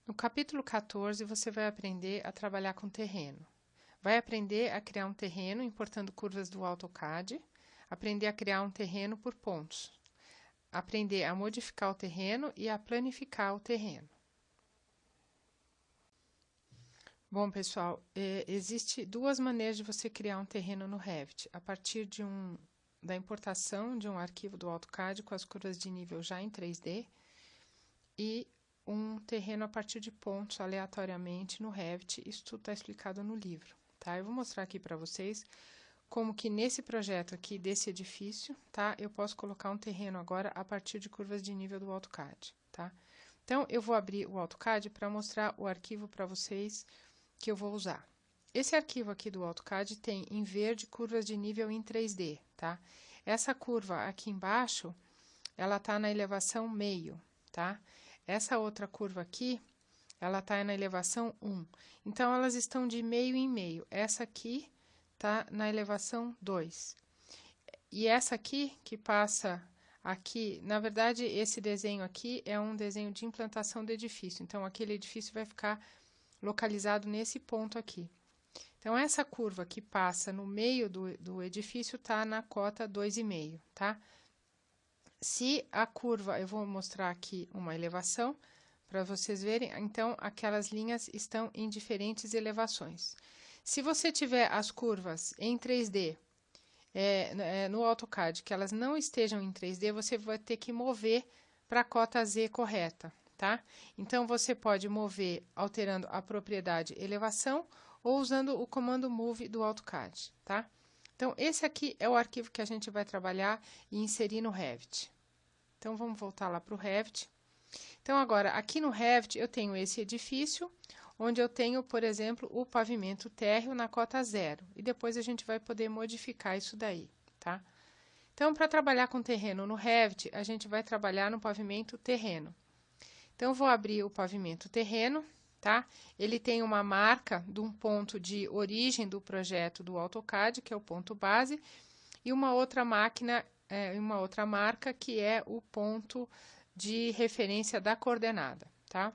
No capítulo 14, você vai aprender a trabalhar com terreno. Vai aprender a criar um terreno importando curvas do AutoCAD, aprender a criar um terreno por pontos, aprender a modificar o terreno e a planificar o terreno. Bom, pessoal, existe duas maneiras de você criar um terreno no Revit. A partir da importação de um arquivo do AutoCAD com as curvas de nível já em 3D e um terreno a partir de pontos aleatoriamente no Revit. Isso tudo está explicado no livro, tá? Eu vou mostrar aqui para vocês como que nesse projeto aqui desse edifício, tá? Eu posso colocar um terreno agora a partir de curvas de nível do AutoCAD, tá? Então, eu vou abrir o AutoCAD para mostrar o arquivo para vocês que eu vou usar. Esse arquivo aqui do AutoCAD tem em verde curvas de nível em 3D, tá? Essa curva aqui embaixo, ela tá na elevação meio, tá? Essa outra curva aqui, ela tá na elevação 1. Então, elas estão de meio em meio. Essa aqui tá na elevação 2. E essa aqui, que passa aqui, na verdade, esse desenho aqui é um desenho de implantação do edifício. Então, aquele edifício vai ficar localizado nesse ponto aqui. Então, essa curva que passa no meio do edifício está na cota 2,5, tá? Se a curva, eu vou mostrar aqui uma elevação para vocês verem, então aquelas linhas estão em diferentes elevações. Se você tiver as curvas em 3D no AutoCAD, que elas não estejam em 3D, você vai ter que mover para a cota Z correta, tá? Então, você pode mover alterando a propriedade elevação ou usando o comando Move do AutoCAD, tá? Então, esse aqui é o arquivo que a gente vai trabalhar e inserir no Revit. Então, vamos voltar lá para o Revit. Então, agora, aqui no Revit, eu tenho esse edifício, onde eu tenho, por exemplo, o pavimento térreo na cota 0. E depois a gente vai poder modificar isso daí, tá? Então, para trabalhar com terreno no Revit, a gente vai trabalhar no pavimento terreno. Então, eu vou abrir o pavimento terreno, tá? Ele tem uma marca de um ponto de origem do projeto do AutoCAD, que é o ponto base, e uma outra marca que é o ponto de referência da coordenada, tá?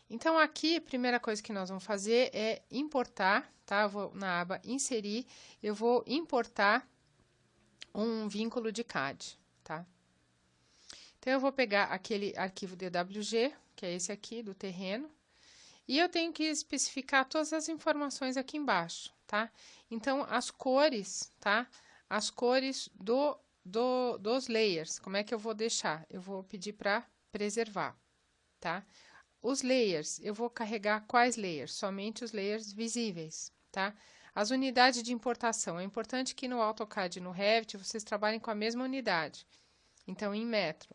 Então, aqui, a primeira coisa que nós vamos fazer é importar, tá? Eu vou na aba Inserir, eu vou importar um vínculo de CAD, tá? Então, eu vou pegar aquele arquivo DWG, que é esse aqui, do terreno, e eu tenho que especificar todas as informações aqui embaixo, tá? Então, as cores, tá? As cores dos layers, como é que eu vou deixar? Eu vou pedir para preservar, tá? Os layers, eu vou carregar quais layers? Somente os layers visíveis, tá? As unidades de importação, é importante que no AutoCAD e no Revit vocês trabalhem com a mesma unidade, então em metro.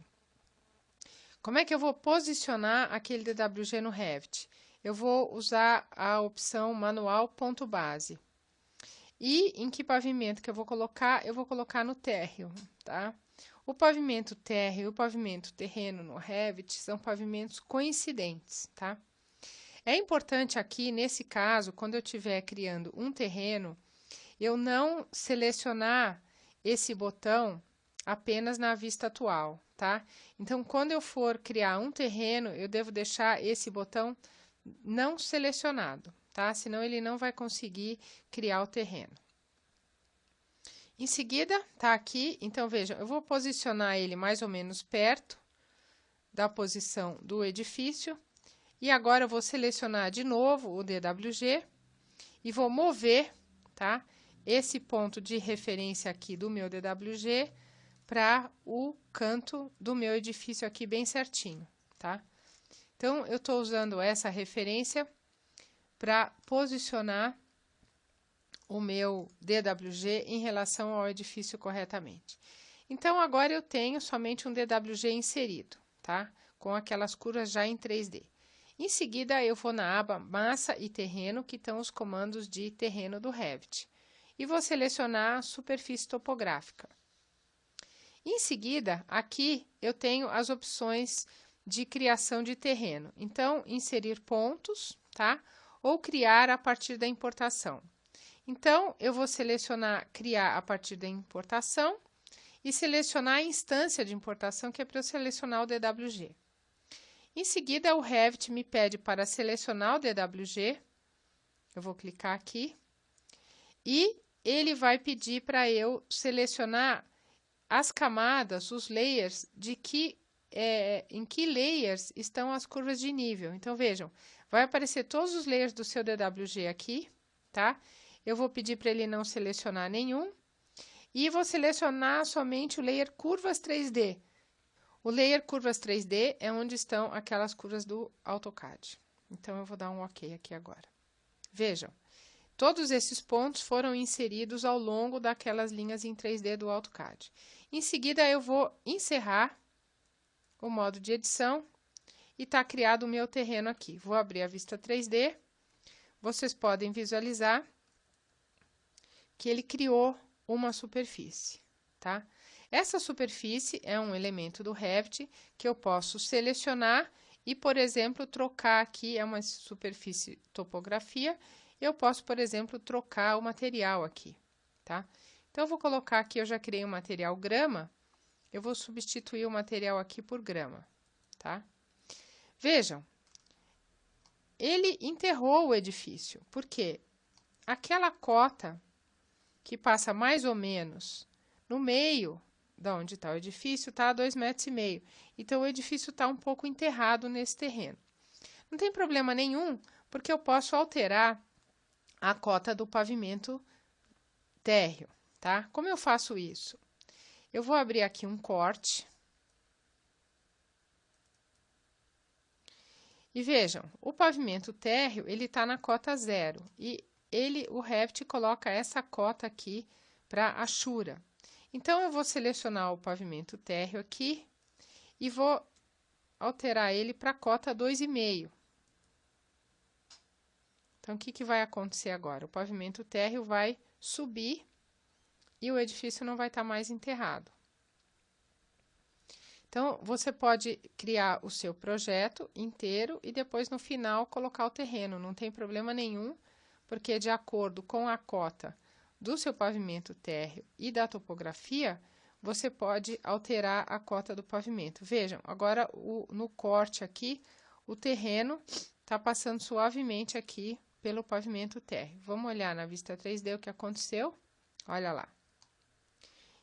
Como é que eu vou posicionar aquele DWG no Revit? Eu vou usar a opção manual ponto base. E em que pavimento que eu vou colocar? Eu vou colocar no térreo, tá? O pavimento térreo e o pavimento terreno no Revit são pavimentos coincidentes, tá? É importante aqui, nesse caso, quando eu estiver criando um terreno, eu não selecionar esse botão apenas na vista atual, tá? Então, quando eu for criar um terreno, eu devo deixar esse botão não selecionado, tá? Senão ele não vai conseguir criar o terreno. Em seguida, tá aqui, então vejam, eu vou posicionar ele mais ou menos perto da posição do edifício. E agora eu vou selecionar de novo o DWG e vou mover, tá? Esse ponto de referência aqui do meu DWG para o canto do meu edifício aqui bem certinho, tá? Então, eu estou usando essa referência para posicionar o meu DWG em relação ao edifício corretamente. Então, agora eu tenho somente um DWG inserido, tá? Com aquelas curvas já em 3D. Em seguida, eu vou na aba Massa e Terreno, que estão os comandos de terreno do Revit. E vou selecionar a superfície topográfica. Em seguida, aqui eu tenho as opções de criação de terreno. Então, inserir pontos, tá? Ou criar a partir da importação. Então, eu vou selecionar criar a partir da importação e selecionar a instância de importação, que é para eu selecionar o DWG. Em seguida, o Revit me pede para selecionar o DWG. Eu vou clicar aqui. E ele vai pedir para eu selecionar as camadas, os layers, em que layers estão as curvas de nível. Então, vejam, vai aparecer todos os layers do seu DWG aqui, tá? Eu vou pedir para ele não selecionar nenhum. E vou selecionar somente o layer curvas 3D. O layer curvas 3D é onde estão aquelas curvas do AutoCAD. Então, eu vou dar um OK aqui agora. Vejam, todos esses pontos foram inseridos ao longo daquelas linhas em 3D do AutoCAD. Em seguida, eu vou encerrar o modo de edição e está criado o meu terreno aqui. Vou abrir a vista 3D. Vocês podem visualizar que ele criou uma superfície, tá? Essa superfície é um elemento do Revit que eu posso selecionar e, por exemplo, trocar aqui, é uma superfície topografia, eu posso, por exemplo, trocar o material aqui, tá? Então, eu vou colocar aqui, eu já criei um material grama, eu vou substituir o material aqui por grama, tá? Vejam, ele enterrou o edifício, porque aquela cota que passa mais ou menos no meio de onde está o edifício, está a 2,5 metros. Então, o edifício está um pouco enterrado nesse terreno. Não tem problema nenhum, porque eu posso alterar a cota do pavimento térreo, tá? Como eu faço isso? Eu vou abrir aqui um corte. E vejam, o pavimento térreo, ele está na cota 0. E o Revit coloca essa cota aqui para achura. Então, eu vou selecionar o pavimento térreo aqui e vou alterar ele para a cota 2,5. Então, o que vai acontecer agora? O pavimento térreo vai subir e o edifício não vai estar mais enterrado. Então, você pode criar o seu projeto inteiro e depois, no final, colocar o terreno. Não tem problema nenhum, porque de acordo com a cota do seu pavimento térreo e da topografia, você pode alterar a cota do pavimento. Vejam, agora no corte aqui, o terreno está passando suavemente aqui pelo pavimento térreo. Vamos olhar na vista 3D o que aconteceu? Olha lá.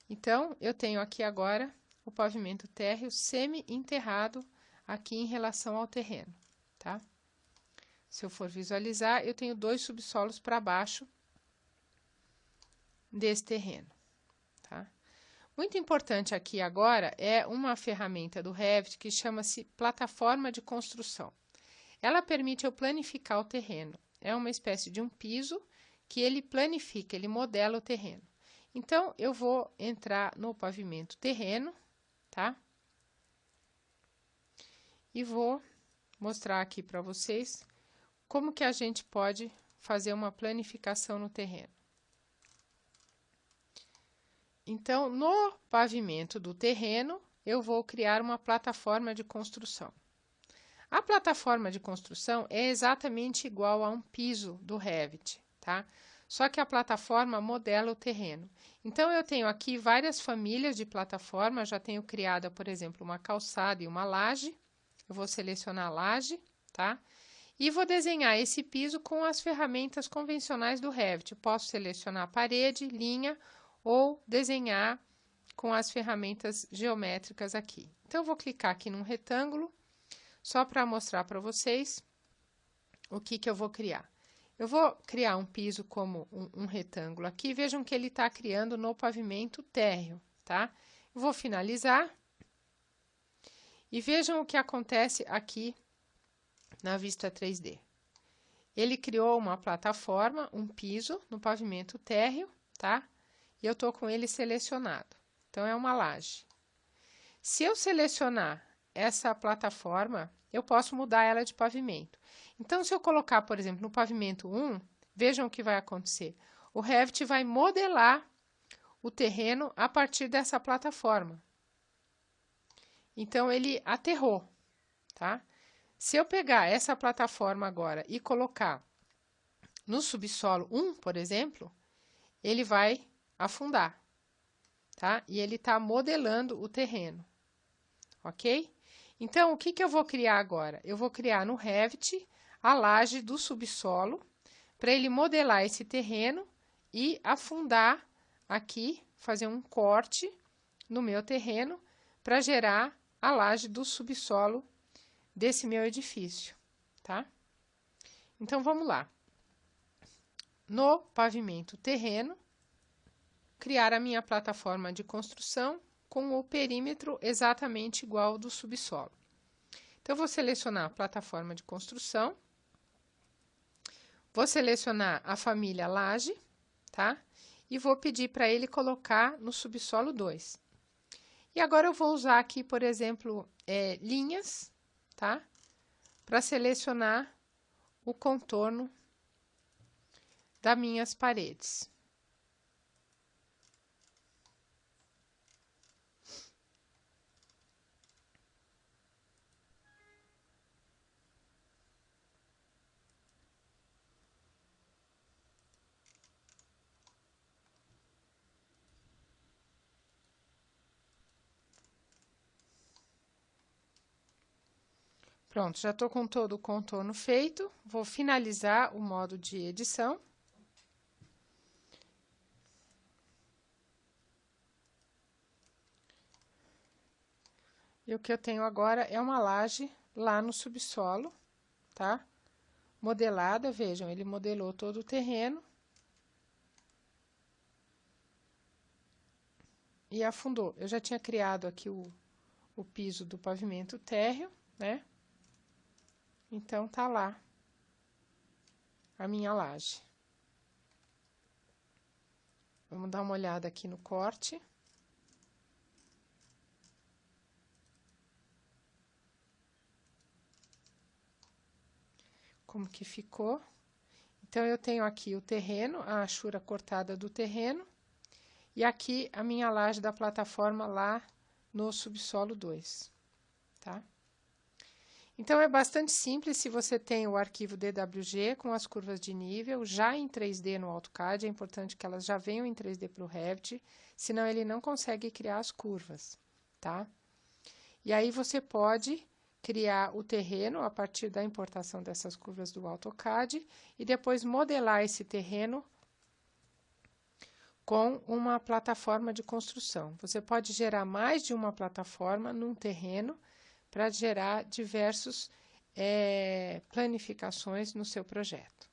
Então, eu tenho aqui agora o pavimento térreo semi-enterrado aqui em relação ao terreno, tá? Se eu for visualizar, eu tenho 2 subsolos para baixo desse terreno, tá? Muito importante aqui agora é uma ferramenta do Revit que chama-se plataforma de construção. Ela permite eu planificar o terreno. É uma espécie de um piso que ele planifica, ele modela o terreno. Então, eu vou entrar no pavimento terreno, tá? E vou mostrar aqui para vocês como que a gente pode fazer uma planificação no terreno. Então, no pavimento do terreno, eu vou criar uma plataforma de construção. A plataforma de construção é exatamente igual a um piso do Revit, tá? Só que a plataforma modela o terreno. Então, eu tenho aqui várias famílias de plataforma, já tenho criada, por exemplo, uma calçada e uma laje. Eu vou selecionar a laje, tá? E vou desenhar esse piso com as ferramentas convencionais do Revit. Posso selecionar parede, linha ou desenhar com as ferramentas geométricas aqui. Então, eu vou clicar aqui num retângulo, só para mostrar para vocês o que eu vou criar. Eu vou criar um piso como um retângulo aqui. Vejam que ele está criando no pavimento térreo, tá? Eu vou finalizar. E vejam o que acontece aqui na vista 3D. Ele criou uma plataforma, um piso no pavimento térreo, tá? E eu estou com ele selecionado. Então, é uma laje. Se eu selecionar essa plataforma, eu posso mudar ela de pavimento. Então, se eu colocar, por exemplo, no pavimento 1, vejam o que vai acontecer. O Revit vai modelar o terreno a partir dessa plataforma. Então, ele aterrou, tá? Se eu pegar essa plataforma agora e colocar no subsolo 1, por exemplo, ele vai afundar, tá? E ele está modelando o terreno, ok? Então, o que que eu vou criar agora? Eu vou criar no Revit a laje do subsolo, para ele modelar esse terreno e afundar aqui, fazer um corte no meu terreno, para gerar a laje do subsolo desse meu edifício, tá? Então, vamos lá. No pavimento terreno, criar a minha plataforma de construção com o perímetro exatamente igual ao do subsolo. Então, eu vou selecionar a plataforma de construção, vou selecionar a família laje, tá? E vou pedir para ele colocar no subsolo 2. E agora eu vou usar aqui, por exemplo, linhas, tá? Para selecionar o contorno das minhas paredes. Pronto, já estou com todo o contorno feito. Vou finalizar o modo de edição. E o que eu tenho agora é uma laje lá no subsolo, tá? Modelada, vejam, ele modelou todo o terreno. E afundou. Eu já tinha criado aqui o piso do pavimento térreo, né? Então, tá lá a minha laje. Vamos dar uma olhada aqui no corte. Como que ficou. Então, eu tenho aqui o terreno, a achura cortada do terreno, e aqui a minha laje da plataforma lá no subsolo 2, tá? Então, é bastante simples se você tem o arquivo DWG com as curvas de nível já em 3D no AutoCAD, é importante que elas já venham em 3D para o Revit, senão ele não consegue criar as curvas, tá? E aí você pode criar o terreno a partir da importação dessas curvas do AutoCAD e depois modelar esse terreno com uma plataforma de construção. Você pode gerar mais de uma plataforma num terreno para gerar diversas planificações no seu projeto.